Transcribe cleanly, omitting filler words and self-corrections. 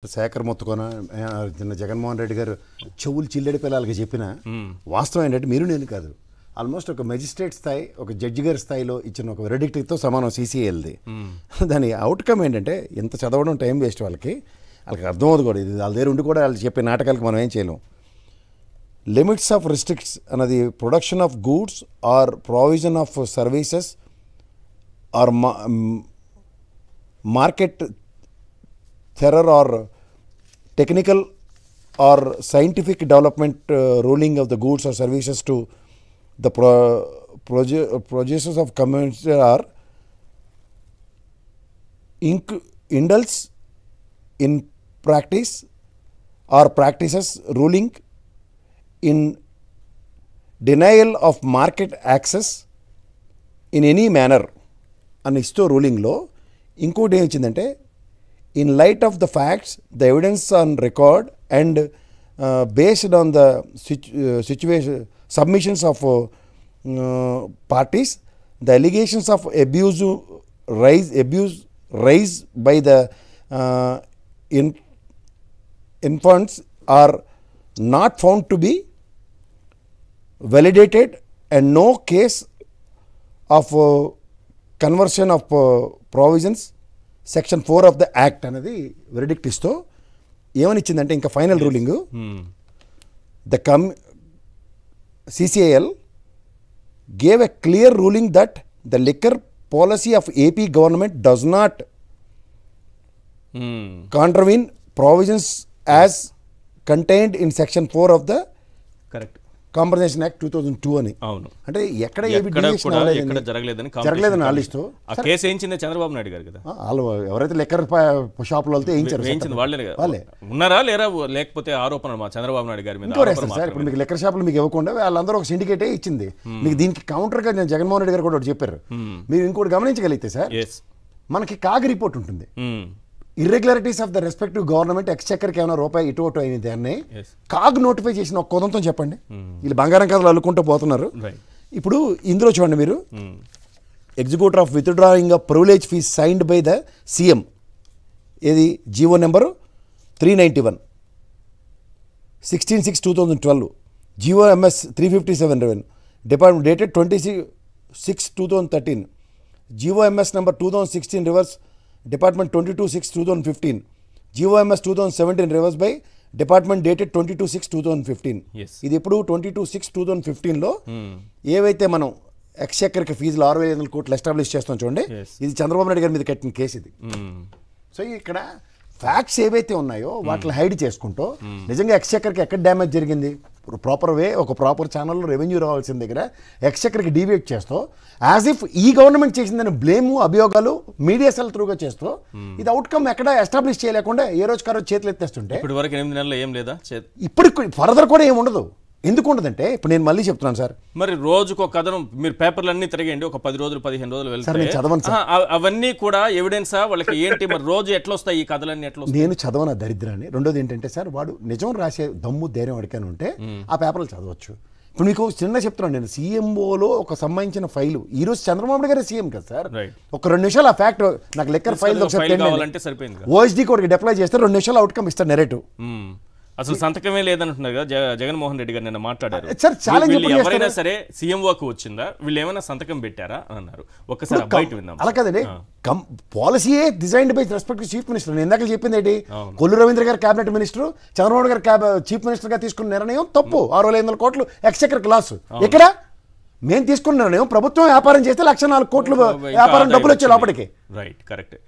శేఖర్ మొత్తుకొన చిన్న జగన్మోహన్ రెడ్డి గారు చెవులు చిల్లడి పిల్లలకి చెప్పిన వాస్తవం ఏంటంటే మీరు నేను కాదు ఆల్మోస్ట్ ఒక మెజిస్ట్రేట్ స్థాయి ఒక జడ్జి గారి స్థాయిలో ఇచ్చిన ఒక వెర్డిక్ట్తో సమానం సీసీఎల్ది దాని అవుట్కమ్ ఏంటంటే ఎంత చదవడం టైం వేస్ట్ వాళ్ళకి అర్థం అవుతుంది కూడా ఇది వాళ్ళ దగ్గర ఉండి కూడా వాళ్ళు చెప్పే నాటకాలకి మనం ఏం చేయలేం లిమిట్స్ ఆఫ్ రిస్ట్రిక్ట్స్ అన్నది production of goods or provision of services or market terror or technical or scientific development ruling of the goods or services to the producers of commerce are indulge in practice or practices ruling in denial of market access in any manner అని ఇస్తూ రూలింగ్లో ఇంకోటి ఏమి వచ్చిందంటే in light of the facts, the evidence on record and based on the submissions of parties, the allegations of abuse raised by the infants are not found to be validated and no case of conversion of provisions section 4 of the act అనేది verdict ఇస్తూ ఏమని ఇచ్చిందంటే ఇంకా final ruling the CCIL gave a clear ruling that the liquor policy of AP government does not contravene provisions as contained in section 4 of the correct compensation act 2002 అని అవును అంటే ఎక్కడ జరగలేదని వాళ్ళు ఇస్తూ ఆ కేసు ఏంచింది చంద్రబాబు నాయుడు గారు కదా వాళ్ళు ఎవరైతే లెక్కర్ షాపులో వెళ్తే వేయించింది వాళ్ళే ఉన్నారా లేరా లేకపోతే ఆరోపణ మా చంద్రబాబు నాయుడు గారి మీద సార్ ఇప్పుడు మీకు లెక్కర్ షాపులు మీకు ఇవ్వకుండా వాళ్ళందరూ ఒక సిండికేటే ఇచ్చింది మీకు దీనికి కౌంటర్గా నేను జగన్మోహన్ రెడ్డి గారు కూడా ఒకటి చెప్పారు మీరు ఇంకోటి గమనించగలిగితే సార్ మనకి కాగ్ రిపోర్ట్ ఉంటుంది irregularities of the respective government ఎక్స్చెక్కర్కి ఏమైనా రూపాయి ఇటు అయింది దాన్ని కాగ్ నోటిఫై చేసిన ఒక కుదంతో చెప్పండి వీళ్ళు బంగారం కథలు అల్లుకుంటూ పోతున్నారు ఇప్పుడు ఇందులో చూడండి మీరు executor of withdrawing of privilege fees signed by the CM ఏది GO number 391 16/6/2012 GO MS 357 department dated 26/6/2013 GO MS number 2016 reverse department 22/6/2015 GOMS 2017 reverse by department dated 22/6/2015 ఇది ఇప్పుడు 22/6/2015లో ఏవైతే మనం ఎక్స్చెక్కర్కి ఫీజులు 6,500 కోట్లు ఎస్టాబ్లిష్ చేస్తాం చూడండి ఇది చంద్రబాబు నాయుడు గారి మీద కట్టిన కేసు ఇది సో ఇక్కడ ఫ్యాక్ట్స్ ఏవైతే ఉన్నాయో వాటిని హైడ్ చేసుకుంటూ నిజంగా ఎక్స్చెక్కర్కి ఎక్కడ డ్యామేజ్ జరిగింది ప్రాపర్ వే ఒక ప్రాపర్ ఛానల్లో రెవెన్యూ రావాల్సిన దగ్గర ఎక్స్చెక్కర్కి డీవియేట్ చేస్తూ యాజ్ ఇఫ్ ఈ గవర్నమెంట్ చేసిందని బ్లేము అభియోగాలు మీడియా సెల్ త్రూగా చేస్తూ ఇది అవుట్కమ్ ఎక్కడ ఎస్టాబ్లిష్ చేయలేకుండా ఏ రోజు కారోజు చేతులు ఎత్తేస్తుంటే ఇప్పటి వరకు 8 నెలలు ఏం లేదా ఇప్పుడు ఫర్దర్ కూడా ఏమి ఉండదు ఎందుకు ఉండదంటే ఇప్పుడు నేను మళ్ళీ చెప్తున్నాను సార్ మరి రోజుకు ఒక కథనం మీరు పేపర్లు అన్ని తిరగండి ఒక 10 రోజులు 15 రోజులు వెళ్తే అవన్నీ కూడా ఎవిడెన్సా వాళ్ళకి ఏంటి మరి రోజు ఎట్లా వస్తాయి ఈ కథలన్నీ ఎట్లా నేను చదవన దరిద్రాన్ని రెండోది ఏంటంటే సార్ వాడు నిజం రాసే దమ్ము ధైర్యం అడిగాను ఉంటే ఆ పేపర్లు చదవచ్చు ఇప్పుడు మీకు చిన్న చెప్తున్నాను నేను సీఎంఓలో ఒక సంబంధించిన ఫైలు ఈ రోజు చంద్రబాబు నాయుడు గారే సీఎం కదా సార్ ఒక 2 నిమిషాలు ఆ ఫ్యాక్ట్ నాకు లెక్కర్ ఫైల్ ఓఎస్డీ కోడ్కి డిప్లాయ్ చేస్తే 2 నిమిషాలు అవుట్కమ్ ఇస్తారు నెరేటివ్ అసలు సంతకమే లేదంటున్నారు కదా జగన్మోహన్ రెడ్డి గారు నిన్న మాట్లాడారు ఎవరైనా సరే సీఎంఓకి వచ్చిందా వీళ్ళు ఏమైనా సంతకం పెట్టారా అన్నారు ఒకసారి బయట విందాం అలా కదండి పాలసీయే designed by respect chief minister నేను ఇందాక చెప్పింది ఏంటి కొల్లు రవీంద్ర గారు క్యాబినెట్ మినిస్టర్ చంద్రబాబు గారు చీఫ్ మినిస్టర్ గా తీసుకున్న నిర్ణయం తప్పు 6,500 కోట్లు ఎక్స్చెక్కర్ లాస్ ఇక్కడ మేము తీసుకున్న నిర్ణయం ప్రభుత్వం వ్యాపారం చేస్తే 104 కోట్లు వ్యాపారం డబ్బులు వచ్చే లోపలికి రైట్ కరెక్ట్